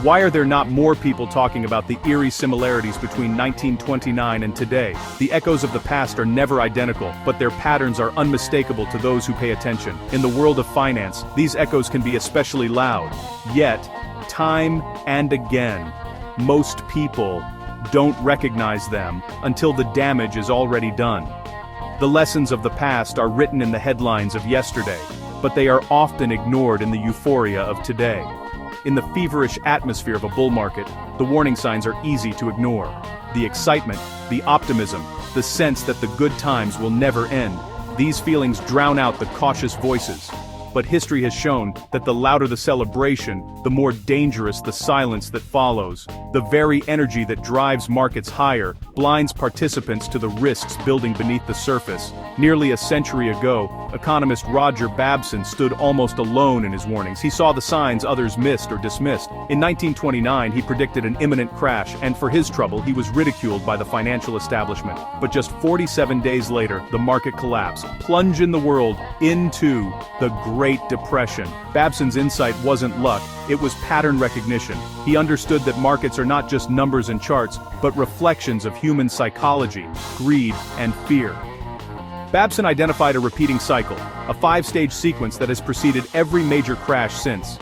Why are there not more people talking about the eerie similarities between 1929 and today? The echoes of the past are never identical, but their patterns are unmistakable to those who pay attention. In the world of finance, these echoes can be especially loud. Yet, time and again, most people don't recognize them until the damage is already done. The lessons of the past are written in the headlines of yesterday, but they are often ignored in the euphoria of today. In the feverish atmosphere of a bull market, the warning signs are easy to ignore. The excitement, the optimism, the sense that the good times will never end. These feelings drown out the cautious voices. But history has shown that the louder the celebration, the more dangerous the silence that follows. The very energy that drives markets higher blinds participants to the risks building beneath the surface. Nearly a century ago, economist Roger Babson stood almost alone in his warnings. He saw the signs others missed or dismissed. In 1929, he predicted an imminent crash, and for his trouble, he was ridiculed by the financial establishment. But just 47 days later, the market collapsed, plunging the world into the Great Depression. Babson's insight wasn't luck, it was pattern recognition. He understood that markets are not just numbers and charts, but reflections of human psychology, greed, and fear. Babson identified a repeating cycle, a 5-stage sequence that has preceded every major crash since.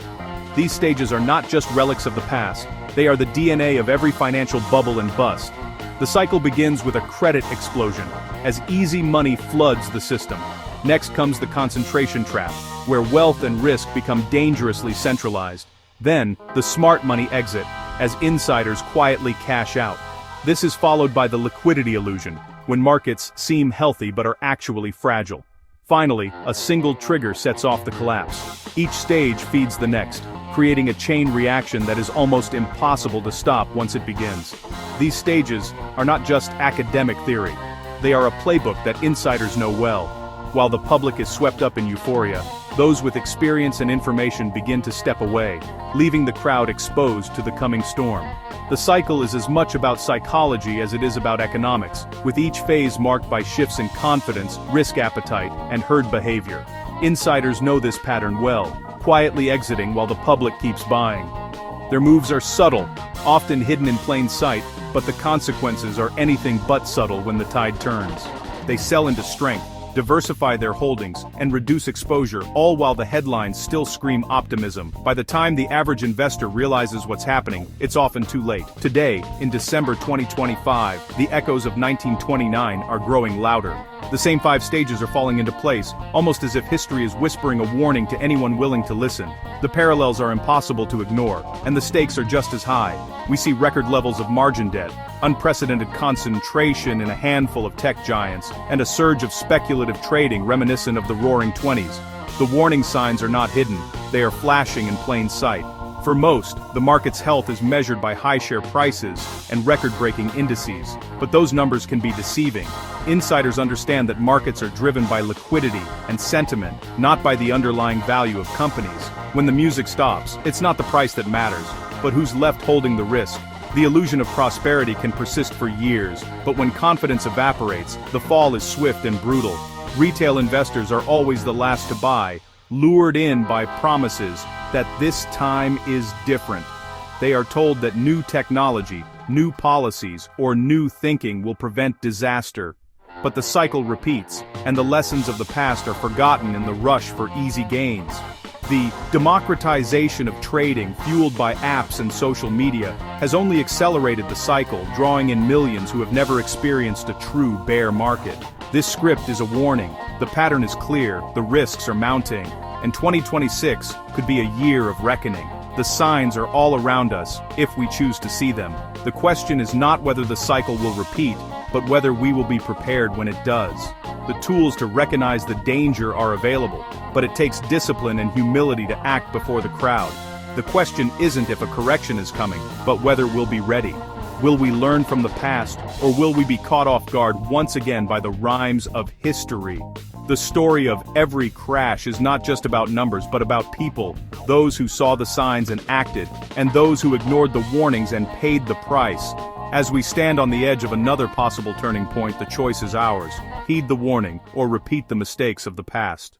These stages are not just relics of the past, they are the DNA of every financial bubble and bust. The cycle begins with a credit explosion, as easy money floods the system. Next comes the concentration trap, where wealth and risk become dangerously centralized. Then, the smart money exit, as insiders quietly cash out. This is followed by the liquidity illusion, when markets seem healthy but are actually fragile. Finally, a single trigger sets off the collapse. Each stage feeds the next, creating a chain reaction that is almost impossible to stop once it begins. These stages are not just academic theory. They are a playbook that insiders know well. While the public is swept up in euphoria, those with experience and information begin to step away, leaving the crowd exposed to the coming storm. The cycle is as much about psychology as it is about economics, with each phase marked by shifts in confidence, risk appetite, and herd behavior. Insiders know this pattern well, quietly exiting while the public keeps buying. Their moves are subtle, often hidden in plain sight, but the consequences are anything but subtle when the tide turns. They sell into strength, diversify their holdings, and reduce exposure, all while the headlines still scream optimism. By the time the average investor realizes what's happening, it's often too late. Today, in December 2025, the echoes of 1929 are growing louder. The same 5 stages are falling into place, almost as if history is whispering a warning to anyone willing to listen. The parallels are impossible to ignore, and the stakes are just as high. We see record levels of margin debt, unprecedented concentration in a handful of tech giants, and a surge of speculative trading reminiscent of the Roaring '20s. The warning signs are not hidden, they are flashing in plain sight. For most, the market's health is measured by high share prices and record-breaking indices, but those numbers can be deceiving. Insiders understand that markets are driven by liquidity and sentiment, not by the underlying value of companies. When the music stops, it's not the price that matters, but who's left holding the risk. The illusion of prosperity can persist for years, but when confidence evaporates, the fall is swift and brutal. Retail investors are always the last to buy, lured in by promises that this time is different. They are told that new technology, new policies, or new thinking will prevent disaster. But the cycle repeats, and the lessons of the past are forgotten in the rush for easy gains. The democratization of trading, fueled by apps and social media, has only accelerated the cycle, drawing in millions who have never experienced a true bear market. This script is a warning. The pattern is clear, the risks are mounting, and 2026 could be a year of reckoning. The signs are all around us, if we choose to see them. The question is not whether the cycle will repeat, but whether we will be prepared when it does. The tools to recognize the danger are available, but it takes discipline and humility to act before the crowd. The question isn't if a correction is coming, but whether we'll be ready. Will we learn from the past, or will we be caught off guard once again by the rhymes of history? The story of every crash is not just about numbers but about people, those who saw the signs and acted, and those who ignored the warnings and paid the price. As we stand on the edge of another possible turning point, the choice is ours. Heed the warning, or repeat the mistakes of the past.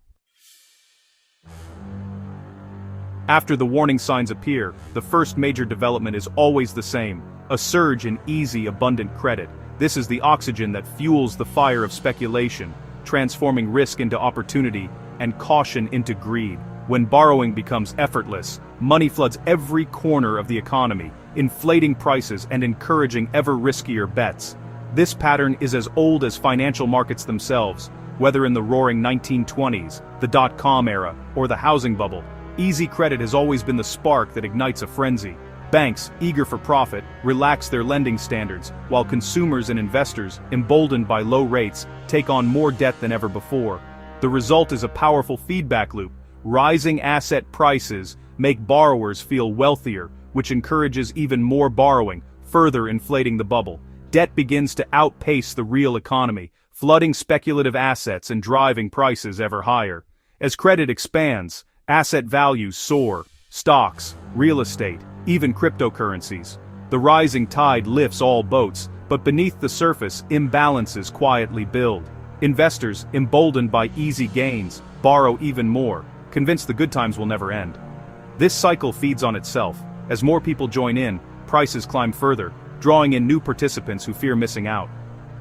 After the warning signs appear, the first major development is always the same: a surge in easy, abundant credit. This is the oxygen that fuels the fire of speculation, transforming risk into opportunity and caution into greed. When borrowing becomes effortless, money floods every corner of the economy, inflating prices and encouraging ever riskier bets. This pattern is as old as financial markets themselves, whether in the roaring 1920s, the dot-com era, or the housing bubble. Easy credit has always been the spark that ignites a frenzy. Banks, eager for profit, relax their lending standards, while consumers and investors, emboldened by low rates, take on more debt than ever before. The result is a powerful feedback loop. Rising asset prices make borrowers feel wealthier, which encourages even more borrowing, further inflating the bubble. Debt begins to outpace the real economy, flooding speculative assets and driving prices ever higher. As credit expands, asset values soar: stocks, real estate, even cryptocurrencies. The rising tide lifts all boats, but beneath the surface, imbalances quietly build. Investors, emboldened by easy gains, borrow even more, convinced the good times will never end. This cycle feeds on itself. As more people join in, prices climb further, drawing in new participants who fear missing out.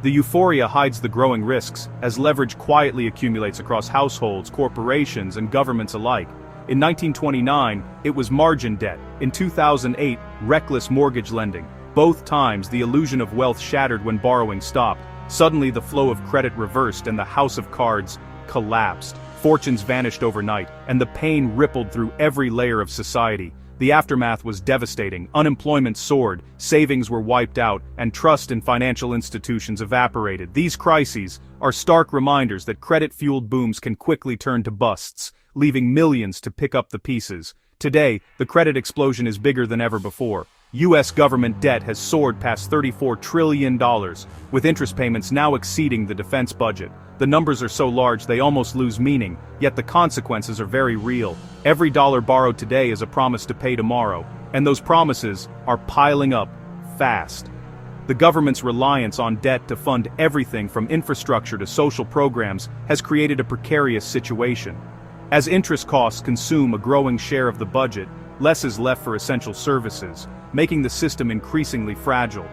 The euphoria hides the growing risks, as leverage quietly accumulates across households, corporations, and governments alike. In 1929, it was margin debt. In 2008, reckless mortgage lending. Both times, the illusion of wealth shattered when borrowing stopped. Suddenly, the flow of credit reversed and the house of cards collapsed. Fortunes vanished overnight, and the pain rippled through every layer of society. The aftermath was devastating. Unemployment soared, savings were wiped out, and trust in financial institutions evaporated. These crises are stark reminders that credit-fueled booms can quickly turn to busts, leaving millions to pick up the pieces. Today, the credit explosion is bigger than ever before. U.S. government debt has soared past $34 trillion, with interest payments now exceeding the defense budget. The numbers are so large they almost lose meaning, yet the consequences are very real. Every dollar borrowed today is a promise to pay tomorrow, and those promises are piling up fast. The government's reliance on debt to fund everything from infrastructure to social programs has created a precarious situation. As interest costs consume a growing share of the budget, less is left for essential services, making the system increasingly fragile.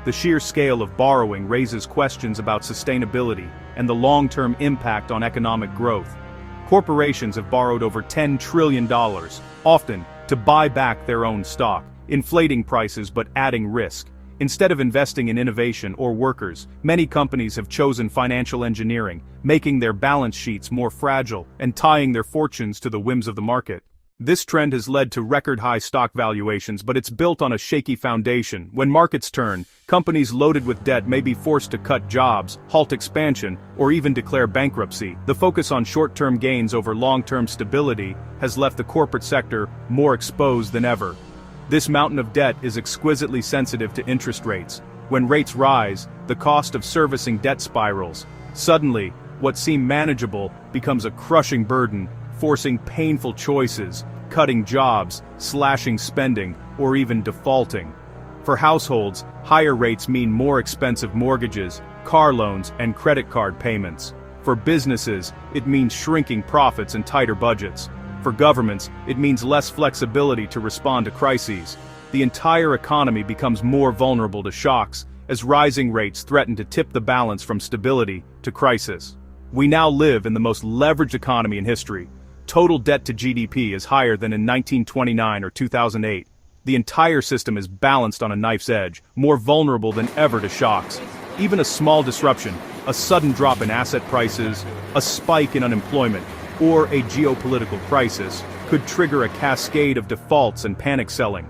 The sheer scale of borrowing raises questions about sustainability and the long-term impact on economic growth. Corporations have borrowed over $10 trillion, often to buy back their own stock, inflating prices but adding risk. Instead of investing in innovation or workers, many companies have chosen financial engineering, making their balance sheets more fragile and tying their fortunes to the whims of the market. This trend has led to record-high stock valuations, but it's built on a shaky foundation. When markets turn, companies loaded with debt may be forced to cut jobs, halt expansion, or even declare bankruptcy. The focus on short-term gains over long-term stability has left the corporate sector more exposed than ever. This mountain of debt is exquisitely sensitive to interest rates. When rates rise, the cost of servicing debt spirals. Suddenly, what seemed manageable becomes a crushing burden, forcing painful choices, cutting jobs, slashing spending, or even defaulting. For households, higher rates mean more expensive mortgages, car loans, and credit card payments. For businesses, it means shrinking profits and tighter budgets. For governments, it means less flexibility to respond to crises. The entire economy becomes more vulnerable to shocks, as rising rates threaten to tip the balance from stability to crisis. We now live in the most leveraged economy in history. Total debt to GDP is higher than in 1929 or 2008. The entire system is balanced on a knife's edge, more vulnerable than ever to shocks. Even a small disruption, a sudden drop in asset prices, a spike in unemployment, or a geopolitical crisis could trigger a cascade of defaults and panic selling.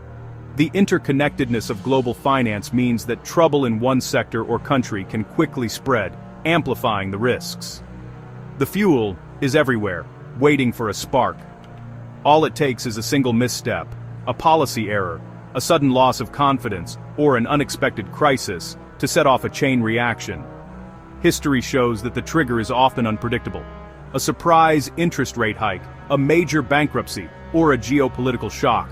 The interconnectedness of global finance means that trouble in one sector or country can quickly spread, amplifying the risks. The fuel is everywhere, waiting for a spark. All it takes is a single misstep, a policy error, a sudden loss of confidence, or an unexpected crisis to set off a chain reaction. History shows that the trigger is often unpredictable. A surprise interest rate hike, a major bankruptcy, or a geopolitical shock.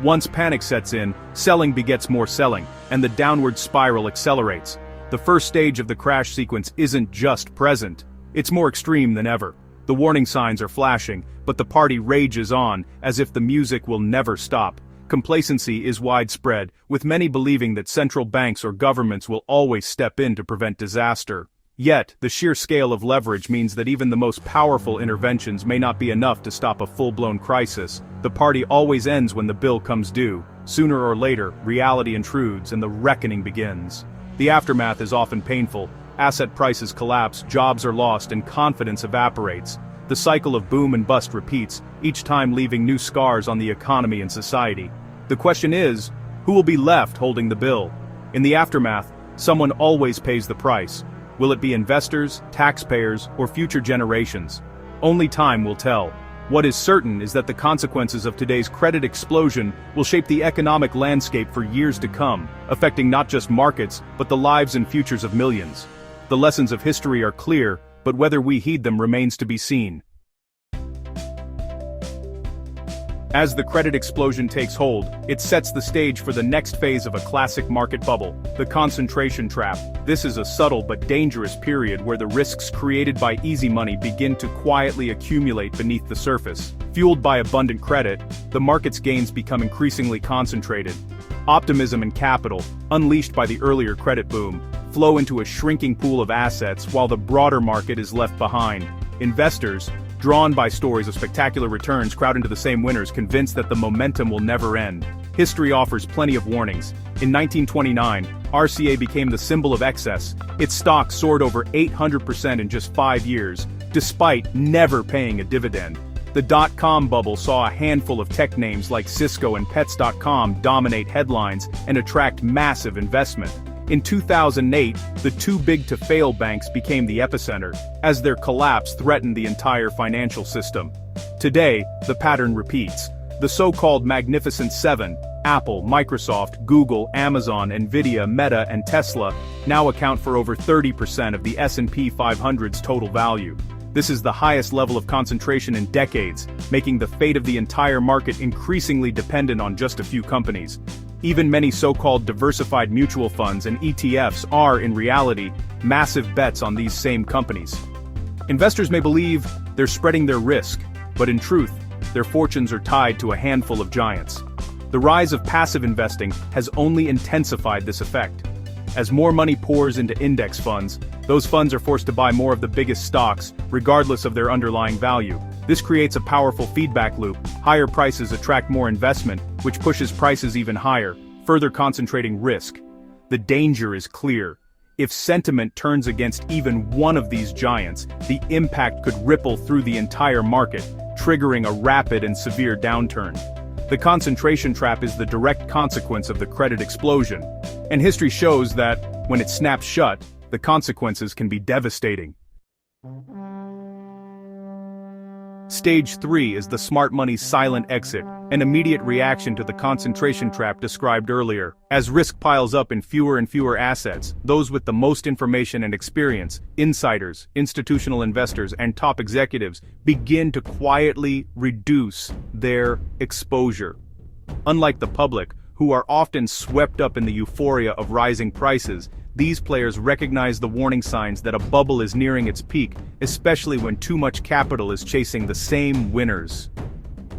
Once panic sets in, selling begets more selling, and the downward spiral accelerates. The first stage of the crash sequence isn't just present, it's more extreme than ever. The warning signs are flashing, but the party rages on, as if the music will never stop. Complacency is widespread, with many believing that central banks or governments will always step in to prevent disaster. Yet, the sheer scale of leverage means that even the most powerful interventions may not be enough to stop a full-blown crisis. The party always ends when the bill comes due. Sooner or later, reality intrudes and the reckoning begins. The aftermath is often painful. Asset prices collapse, jobs are lost, and confidence evaporates. The cycle of boom and bust repeats, each time leaving new scars on the economy and society. The question is, who will be left holding the bill? In the aftermath, someone always pays the price. Will it be investors, taxpayers, or future generations? Only time will tell. What is certain is that the consequences of today's credit explosion will shape the economic landscape for years to come, affecting not just markets, but the lives and futures of millions. The lessons of history are clear, but whether we heed them remains to be seen. As the credit explosion takes hold, it sets the stage for the next phase of a classic market bubble, the concentration trap. This is a subtle but dangerous period where the risks created by easy money begin to quietly accumulate beneath the surface. Fueled by abundant credit, the market's gains become increasingly concentrated. Optimism and capital, unleashed by the earlier credit boom, flow into a shrinking pool of assets while the broader market is left behind. Investors, drawn by stories of spectacular returns, crowd into the same winners, convinced that the momentum will never end. History offers plenty of warnings. In 1929, RCA became the symbol of excess. Its stock soared over 800% in just 5 years, despite never paying a dividend. The dot-com bubble saw a handful of tech names like Cisco and Pets.com dominate headlines and attract massive investment. In 2008, the too-big-to-fail banks became the epicenter, as their collapse threatened the entire financial system. Today, the pattern repeats. The so-called Magnificent Seven, Apple, Microsoft, Google, Amazon, Nvidia, Meta, and Tesla, now account for over 30% of the S&P 500's total value. This is the highest level of concentration in decades, making the fate of the entire market increasingly dependent on just a few companies. Even many so-called diversified mutual funds and ETFs are, in reality, massive bets on these same companies. Investors may believe they're spreading their risk, but in truth, their fortunes are tied to a handful of giants. The rise of passive investing has only intensified this effect. As more money pours into index funds, those funds are forced to buy more of the biggest stocks, regardless of their underlying value. This creates a powerful feedback loop. Higher prices attract more investment, which pushes prices even higher, further concentrating risk. The danger is clear. If sentiment turns against even one of these giants, the impact could ripple through the entire market, triggering a rapid and severe downturn. The concentration trap is the direct consequence of the credit explosion, and history shows that, when it snaps shut, the consequences can be devastating. Stage 3 is the smart money's silent exit, an immediate reaction to the concentration trap described earlier. As risk piles up in fewer and fewer assets, those with the most information and experience, insiders, institutional investors, and top executives, begin to quietly reduce their exposure. Unlike the public, who are often swept up in the euphoria of rising prices, these players recognize the warning signs that a bubble is nearing its peak, especially when too much capital is chasing the same winners.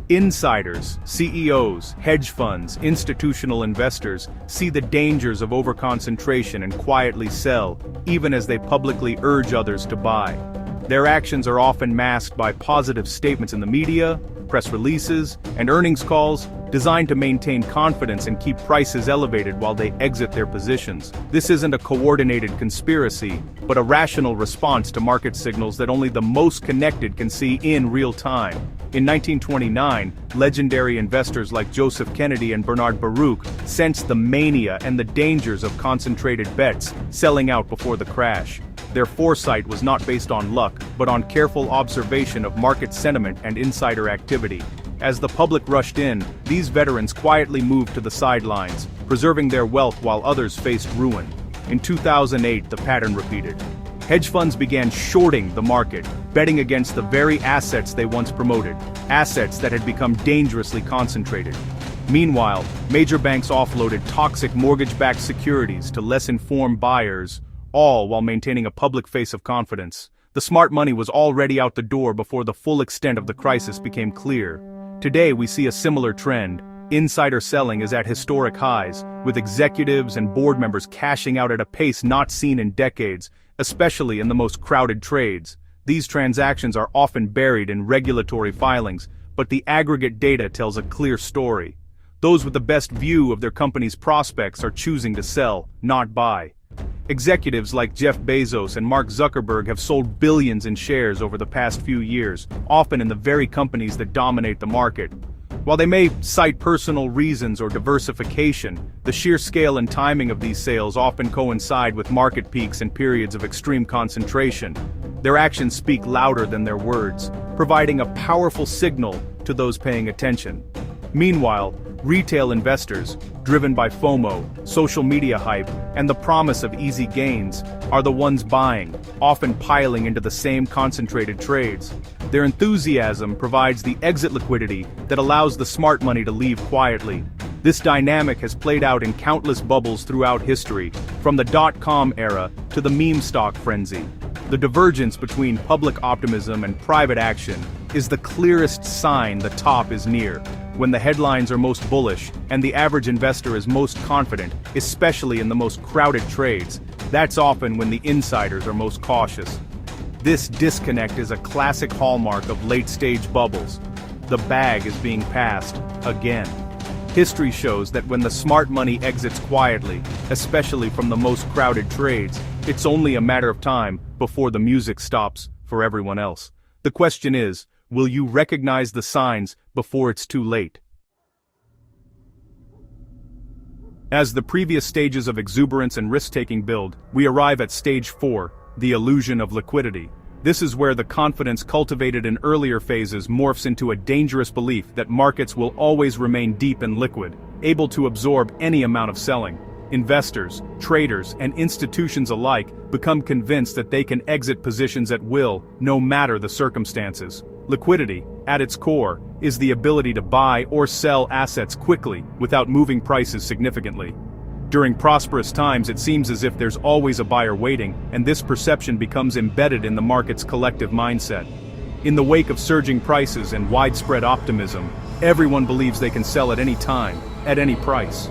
Insiders, CEOs, hedge funds, institutional investors see the dangers of overconcentration and quietly sell, even as they publicly urge others to buy. Their actions are often masked by positive statements in the media, press releases, and earnings calls, designed to maintain confidence and keep prices elevated while they exit their positions. This isn't a coordinated conspiracy, but a rational response to market signals that only the most connected can see in real time. In 1929, legendary investors like Joseph Kennedy and Bernard Baruch sensed the mania and the dangers of concentrated bets, selling out before the crash. Their foresight was not based on luck, but on careful observation of market sentiment and insider activity. As the public rushed in, these veterans quietly moved to the sidelines, preserving their wealth while others faced ruin. In 2008, the pattern repeated. Hedge funds began shorting the market, betting against the very assets they once promoted, assets that had become dangerously concentrated. Meanwhile, major banks offloaded toxic mortgage-backed securities to less informed buyers, all while maintaining a public face of confidence. The smart money was already out the door before the full extent of the crisis became clear. Today we see a similar trend. Insider selling is at historic highs, with executives and board members cashing out at a pace not seen in decades, especially in the most crowded trades. These transactions are often buried in regulatory filings, but the aggregate data tells a clear story. Those with the best view of their company's prospects are choosing to sell, not buy. Executives like Jeff Bezos and Mark Zuckerberg have sold billions in shares over the past few years, often in the very companies that dominate the market. While they may cite personal reasons or diversification, the sheer scale and timing of these sales often coincide with market peaks and periods of extreme concentration. Their actions speak louder than their words, providing a powerful signal to those paying attention. Meanwhile, retail investors, driven by FOMO, social media hype, and the promise of easy gains, are the ones buying, often piling into the same concentrated trades. Their enthusiasm provides the exit liquidity that allows the smart money to leave quietly. This dynamic has played out in countless bubbles throughout history, from the dot-com era to the meme stock frenzy. The divergence between public optimism and private action is the clearest sign the top is near. When the headlines are most bullish and the average investor is most confident, especially in the most crowded trades, that's often when the insiders are most cautious. This disconnect is a classic hallmark of late-stage bubbles. The bag is being passed again. History shows that when the smart money exits quietly, especially from the most crowded trades, it's only a matter of time before the music stops for everyone else. The question is, will you recognize the signs before it's too late? As the previous stages of exuberance and risk-taking build, we arrive at stage 4, the illusion of liquidity. This is where the confidence cultivated in earlier phases morphs into a dangerous belief that markets will always remain deep and liquid, able to absorb any amount of selling. Investors, traders, and institutions alike become convinced that they can exit positions at will, no matter the circumstances. Liquidity, at its core, is the ability to buy or sell assets quickly without moving prices significantly. During prosperous times, it seems as if there's always a buyer waiting, and this perception becomes embedded in the market's collective mindset. In the wake of surging prices and widespread optimism, everyone believes they can sell at any time, at any price.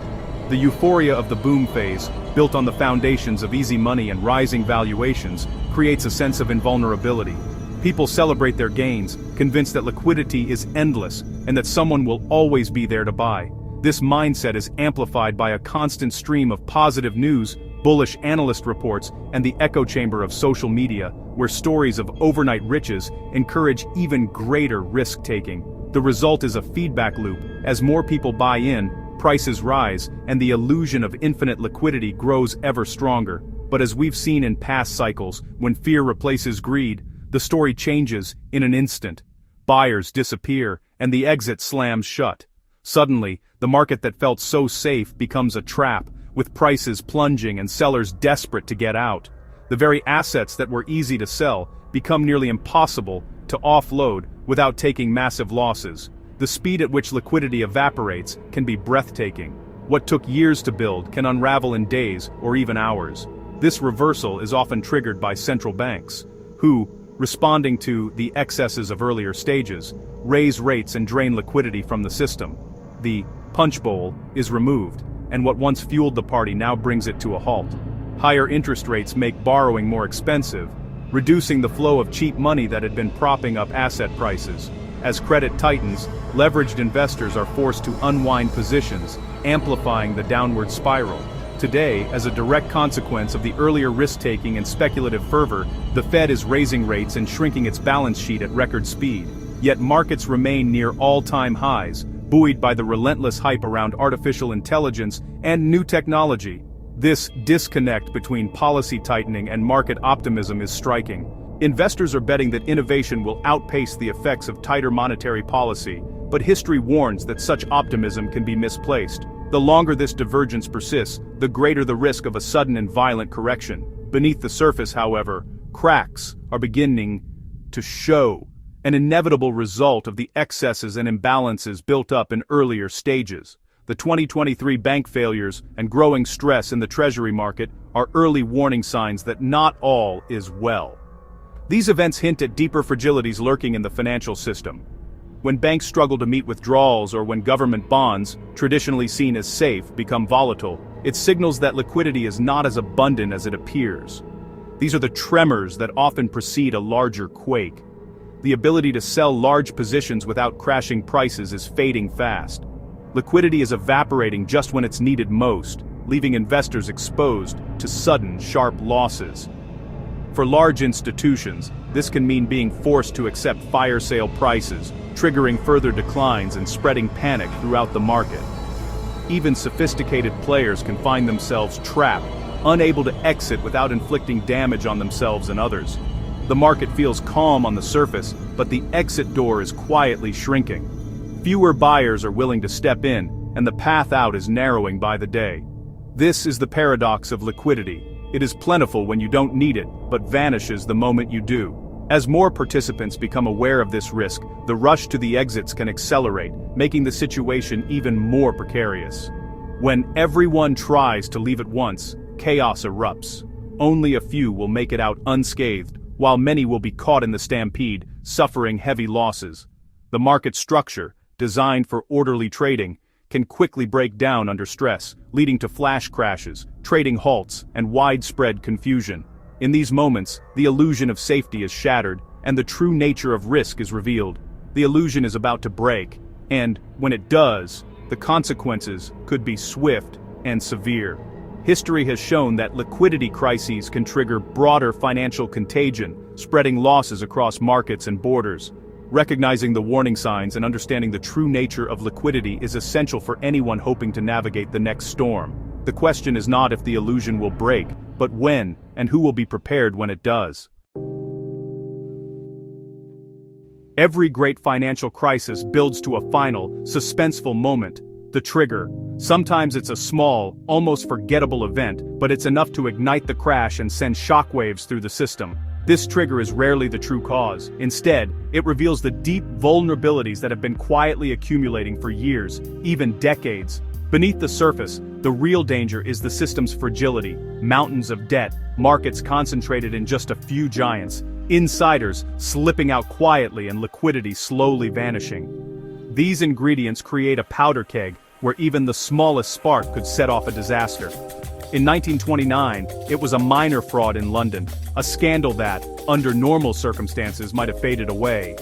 The euphoria of the boom phase, built on the foundations of easy money and rising valuations, creates a sense of invulnerability. People celebrate their gains, convinced that liquidity is endless and that someone will always be there to buy. This mindset is amplified by a constant stream of positive news, bullish analyst reports, and the echo chamber of social media, where stories of overnight riches encourage even greater risk-taking. The result is a feedback loop. As more people buy in, prices rise, and the illusion of infinite liquidity grows ever stronger. But as we've seen in past cycles, when fear replaces greed, the story changes in an instant. Buyers disappear, and the exit slams shut. Suddenly, the market that felt so safe becomes a trap, with prices plunging and sellers desperate to get out. The very assets that were easy to sell become nearly impossible to offload without taking massive losses. The speed at which liquidity evaporates can be breathtaking. What took years to build can unravel in days or even hours. This reversal is often triggered by central banks, who, responding to the excesses of earlier stages, raise rates and drain liquidity from the system. The punch bowl is removed, and what once fueled the party now brings it to a halt. Higher interest rates make borrowing more expensive, reducing the flow of cheap money that had been propping up asset prices. As credit tightens, leveraged investors are forced to unwind positions, amplifying the downward spiral. Today, as a direct consequence of the earlier risk-taking and speculative fervor, the Fed is raising rates and shrinking its balance sheet at record speed. Yet markets remain near all-time highs, buoyed by the relentless hype around artificial intelligence and new technology. This disconnect between policy tightening and market optimism is striking. Investors are betting that innovation will outpace the effects of tighter monetary policy, but history warns that such optimism can be misplaced. The longer this divergence persists, the greater the risk of a sudden and violent correction. Beneath the surface, however, cracks are beginning to show, an inevitable result of the excesses and imbalances built up in earlier stages. The 2023 bank failures and growing stress in the treasury market are early warning signs that not all is well. These events hint at deeper fragilities lurking in the financial system. When banks struggle to meet withdrawals or when government bonds, traditionally seen as safe, become volatile, it signals that liquidity is not as abundant as it appears. These are the tremors that often precede a larger quake. The ability to sell large positions without crashing prices is fading fast. Liquidity is evaporating just when it's needed most, leaving investors exposed to sudden, sharp losses. For large institutions, this can mean being forced to accept fire sale prices, triggering further declines and spreading panic throughout the market. Even sophisticated players can find themselves trapped, unable to exit without inflicting damage on themselves and others. The market feels calm on the surface, but the exit door is quietly shrinking. Fewer buyers are willing to step in, and the path out is narrowing by the day. This is the paradox of liquidity. It is plentiful when you don't need it, but vanishes the moment you do. As more participants become aware of this risk, the rush to the exits can accelerate, making the situation even more precarious. When everyone tries to leave at once, chaos erupts. Only a few will make it out unscathed, while many will be caught in the stampede, suffering heavy losses. The market structure, designed for orderly trading, can quickly break down under stress, leading to flash crashes, trading halts, and widespread confusion. In these moments, the illusion of safety is shattered, and the true nature of risk is revealed. The illusion is about to break, and, when it does, the consequences could be swift and severe. History has shown that liquidity crises can trigger broader financial contagion, spreading losses across markets and borders. Recognizing the warning signs and understanding the true nature of liquidity is essential for anyone hoping to navigate the next storm. The question is not if the illusion will break, but when, and who will be prepared when it does. Every great financial crisis builds to a final, suspenseful moment, the trigger. Sometimes it's a small, almost forgettable event, but it's enough to ignite the crash and send shockwaves through the system. This trigger is rarely the true cause. Instead, it reveals the deep vulnerabilities that have been quietly accumulating for years, even decades. Beneath the surface, the real danger is the system's fragility, mountains of debt, markets concentrated in just a few giants, insiders slipping out quietly and liquidity slowly vanishing. These ingredients create a powder keg where even the smallest spark could set off a disaster. In 1929, it was a minor fraud in London, a scandal that, under normal circumstances, might have faded away.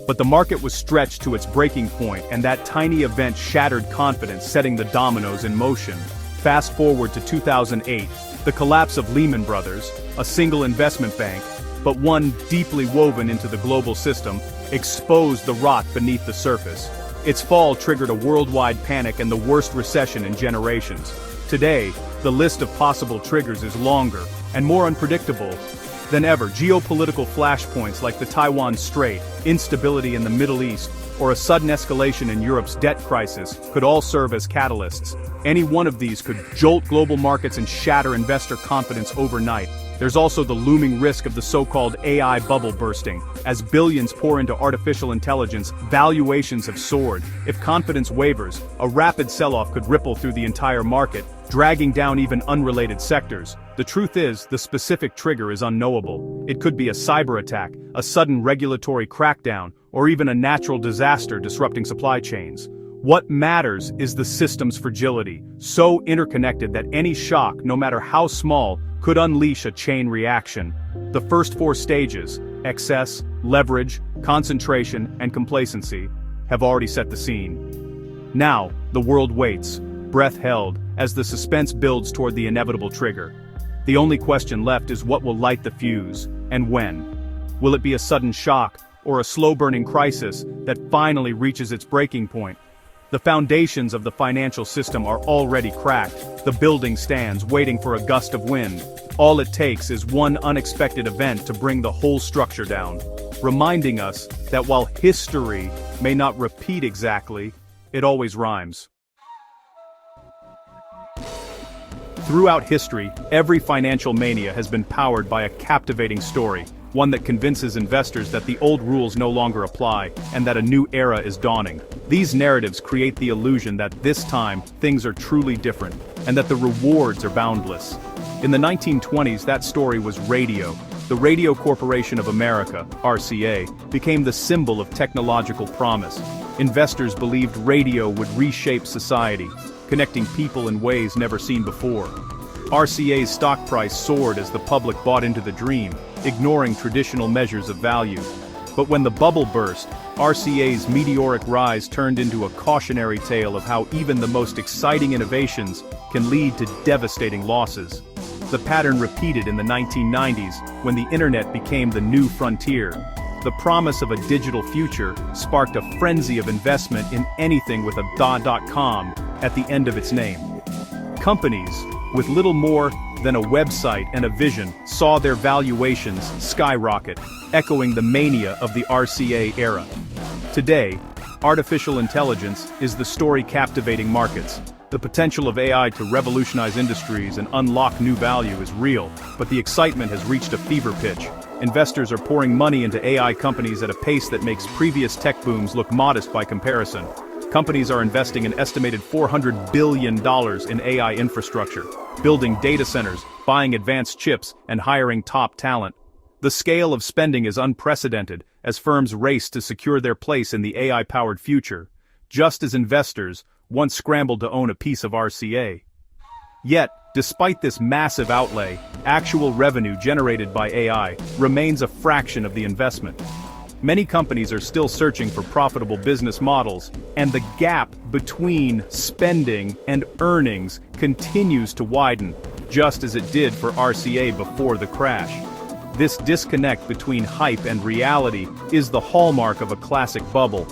But the market was stretched to its breaking point, and that tiny event shattered confidence, setting the dominoes in motion. Fast forward to 2008, the collapse of Lehman Brothers, a single investment bank, but one deeply woven into the global system, exposed the rot beneath the surface. Its fall triggered a worldwide panic and the worst recession in generations. Today, the list of possible triggers is longer and more unpredictable than ever. Geopolitical flashpoints like the Taiwan Strait, instability in the Middle East, or a sudden escalation in Europe's debt crisis could all serve as catalysts. Any one of these could jolt global markets and shatter investor confidence overnight. There's also the looming risk of the so-called AI bubble bursting. As billions pour into artificial intelligence, valuations have soared. If confidence wavers, a rapid sell-off could ripple through the entire market, dragging down even unrelated sectors. The truth is, the specific trigger is unknowable. It could be a cyber attack, a sudden regulatory crackdown, or even a natural disaster disrupting supply chains. What matters is the system's fragility, so interconnected that any shock, no matter how small, could unleash a chain reaction. The first four stages, excess, leverage, concentration, and complacency, have already set the scene. Now, the world waits, breath held, as the suspense builds toward the inevitable trigger. The only question left is what will light the fuse, and when. Will it be a sudden shock, or a slow-burning crisis that finally reaches its breaking point? The foundations of the financial system are already cracked. The building stands, waiting for a gust of wind. All it takes is one unexpected event to bring the whole structure down, reminding us that while history may not repeat exactly, it always rhymes. Throughout history, every financial mania has been powered by a captivating story, one that convinces investors that the old rules no longer apply, and that a new era is dawning. These narratives create the illusion that this time, things are truly different, and that the rewards are boundless. In the 1920s, that story was radio. The Radio Corporation of America, RCA, became the symbol of technological promise. Investors believed radio would reshape society, connecting people in ways never seen before. RCA's stock price soared as the public bought into the dream, ignoring traditional measures of value. But when the bubble burst, RCA's meteoric rise turned into a cautionary tale of how even the most exciting innovations can lead to devastating losses. The pattern repeated in the 1990s, when the internet became the new frontier. The promise of a digital future sparked a frenzy of investment in anything with a .com at the end of its name. Companies, with little more than a website and a vision, saw their valuations skyrocket, echoing the mania of the RCA era. Today, artificial intelligence is the story captivating markets. The potential of AI to revolutionize industries and unlock new value is real, but the excitement has reached a fever pitch. Investors are pouring money into AI companies at a pace that makes previous tech booms look modest by comparison. Companies are investing an estimated $400 billion in AI infrastructure, building data centers, buying advanced chips, and hiring top talent. The scale of spending is unprecedented as firms race to secure their place in the AI-powered future, just as investors once scrambled to own a piece of RCA. Yet, despite this massive outlay, actual revenue generated by AI remains a fraction of the investment. Many companies are still searching for profitable business models, and the gap between spending and earnings continues to widen, just as it did for RCA before the crash. This disconnect between hype and reality is the hallmark of a classic bubble.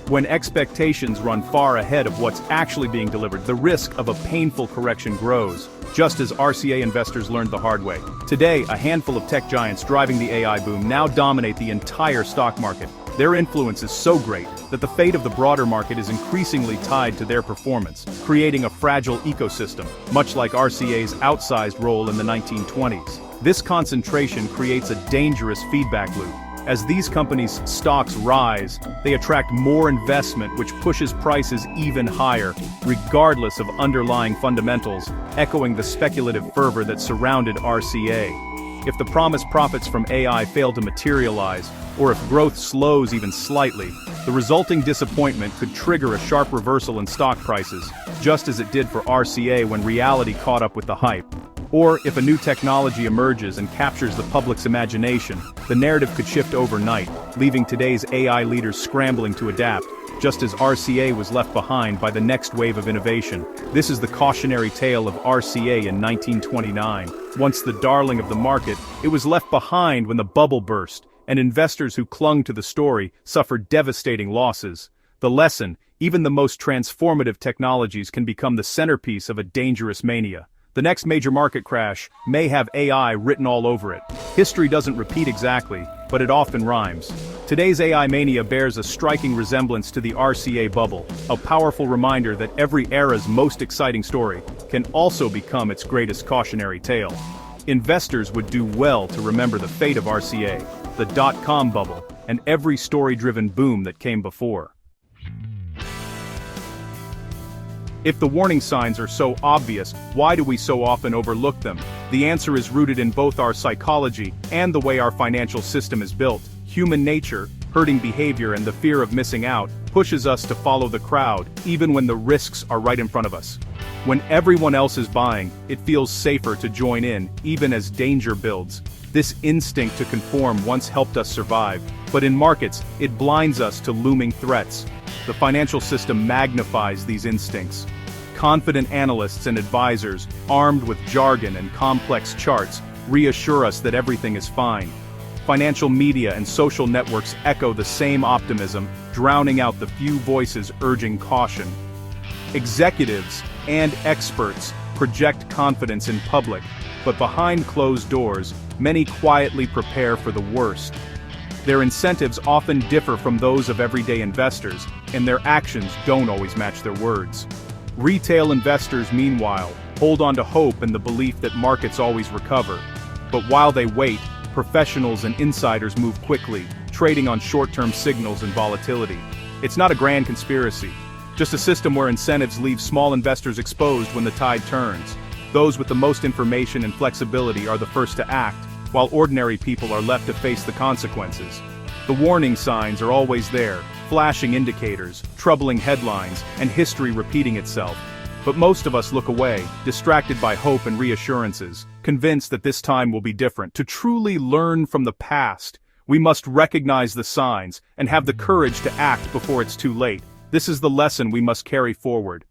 When expectations run far ahead of what's actually being delivered, the risk of a painful correction grows, just as RCA investors learned the hard way. Today, a handful of tech giants driving the AI boom now dominate the entire stock market. Their influence is so great that the fate of the broader market is increasingly tied to their performance, creating a fragile ecosystem, much like RCA's outsized role in the 1920s. This concentration creates a dangerous feedback loop. As these companies' stocks rise, they attract more investment, which pushes prices even higher, regardless of underlying fundamentals, echoing the speculative fervor that surrounded RCA. If the promised profits from AI fail to materialize, or if growth slows even slightly, the resulting disappointment could trigger a sharp reversal in stock prices, just as it did for RCA when reality caught up with the hype. Or, if a new technology emerges and captures the public's imagination, the narrative could shift overnight, leaving today's AI leaders scrambling to adapt, just as RCA was left behind by the next wave of innovation. This is the cautionary tale of RCA in 1929. Once the darling of the market, it was left behind when the bubble burst, and investors who clung to the story suffered devastating losses. The lesson: even the most transformative technologies can become the centerpiece of a dangerous mania. The next major market crash may have AI written all over it. History doesn't repeat exactly, but it often rhymes. Today's AI mania bears a striking resemblance to the RCA bubble, a powerful reminder that every era's most exciting story can also become its greatest cautionary tale. Investors would do well to remember the fate of RCA, the .com bubble, and every story-driven boom that came before. If the warning signs are so obvious, why do we so often overlook them? The answer is rooted in both our psychology and the way our financial system is built. Human nature, herding behavior, and the fear of missing out pushes us to follow the crowd, even when the risks are right in front of us. When everyone else is buying, it feels safer to join in, even as danger builds. This instinct to conform once helped us survive, but in markets, it blinds us to looming threats. The financial system magnifies these instincts. Confident analysts and advisors, armed with jargon and complex charts, reassure us that everything is fine. Financial media and social networks echo the same optimism, drowning out the few voices urging caution. Executives and experts project confidence in public, but behind closed doors, many quietly prepare for the worst. Their incentives often differ from those of everyday investors, and their actions don't always match their words. Retail investors, meanwhile, hold on to hope and the belief that markets always recover. But while they wait, professionals and insiders move quickly, trading on short-term signals and volatility. It's not a grand conspiracy, just a system where incentives leave small investors exposed when the tide turns. Those with the most information and flexibility are the first to act, while ordinary people are left to face the consequences. The warning signs are always there, flashing indicators, troubling headlines, and history repeating itself. But most of us look away, distracted by hope and reassurances, convinced that this time will be different. To truly learn from the past, we must recognize the signs and have the courage to act before it's too late. This is the lesson we must carry forward.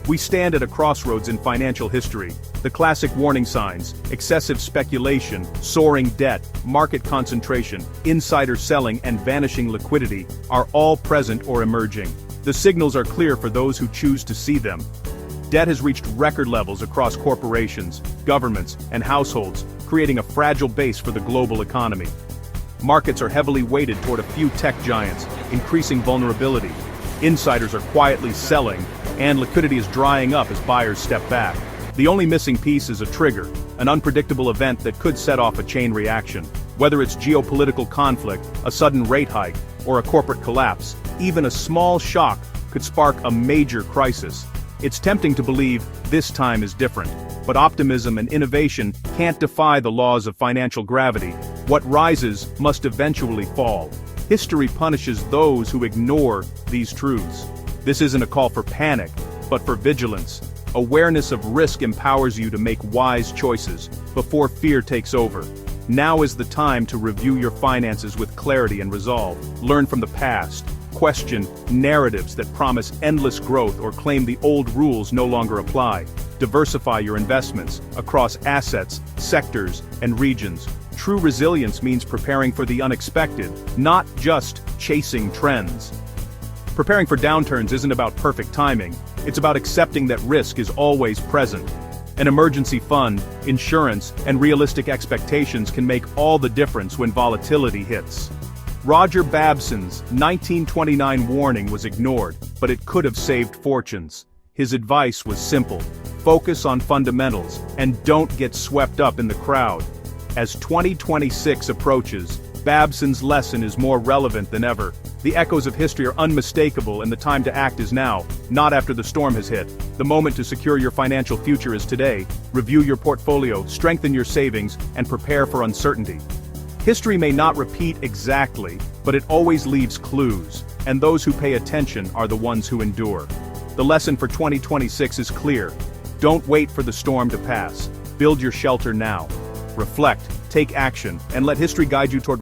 We stand at a crossroads in financial history. The classic warning signs, excessive speculation, soaring debt, market concentration, insider selling, and vanishing liquidity, are all present or emerging. The signals are clear for those who choose to see them. Debt has reached record levels across corporations, governments, and households, creating a fragile base for the global economy. Markets are heavily weighted toward a few tech giants, increasing vulnerability. Insiders are quietly selling, and liquidity is drying up as buyers step back. The only missing piece is a trigger, an unpredictable event that could set off a chain reaction. Whether it's geopolitical conflict, a sudden rate hike, or a corporate collapse, even a small shock could spark a major crisis. It's tempting to believe this time is different, but optimism and innovation can't defy the laws of financial gravity. What rises must eventually fall. History punishes those who ignore these truths. This isn't a call for panic, but for vigilance. Awareness of risk empowers you to make wise choices before fear takes over. Now is the time to review your finances with clarity and resolve. Learn from the past. Question narratives that promise endless growth or claim the old rules no longer apply. Diversify your investments across assets, sectors, and regions. True resilience means preparing for the unexpected, not just chasing trends. Preparing for downturns isn't about perfect timing, it's about accepting that risk is always present. An emergency fund, insurance, and realistic expectations can make all the difference when volatility hits. Roger Babson's 1929 warning was ignored, but it could have saved fortunes. His advice was simple: focus on fundamentals, and don't get swept up in the crowd. As 2026 approaches, Babson's lesson is more relevant than ever. The echoes of history are unmistakable, and the time to act is now, not after the storm has hit. The moment to secure your financial future is today. Review your portfolio, strengthen your savings, and prepare for uncertainty. History may not repeat exactly, but it always leaves clues, and those who pay attention are the ones who endure. The lesson for 2026 is clear. Don't wait for the storm to pass. Build your shelter now. Reflect, take action, and let history guide you toward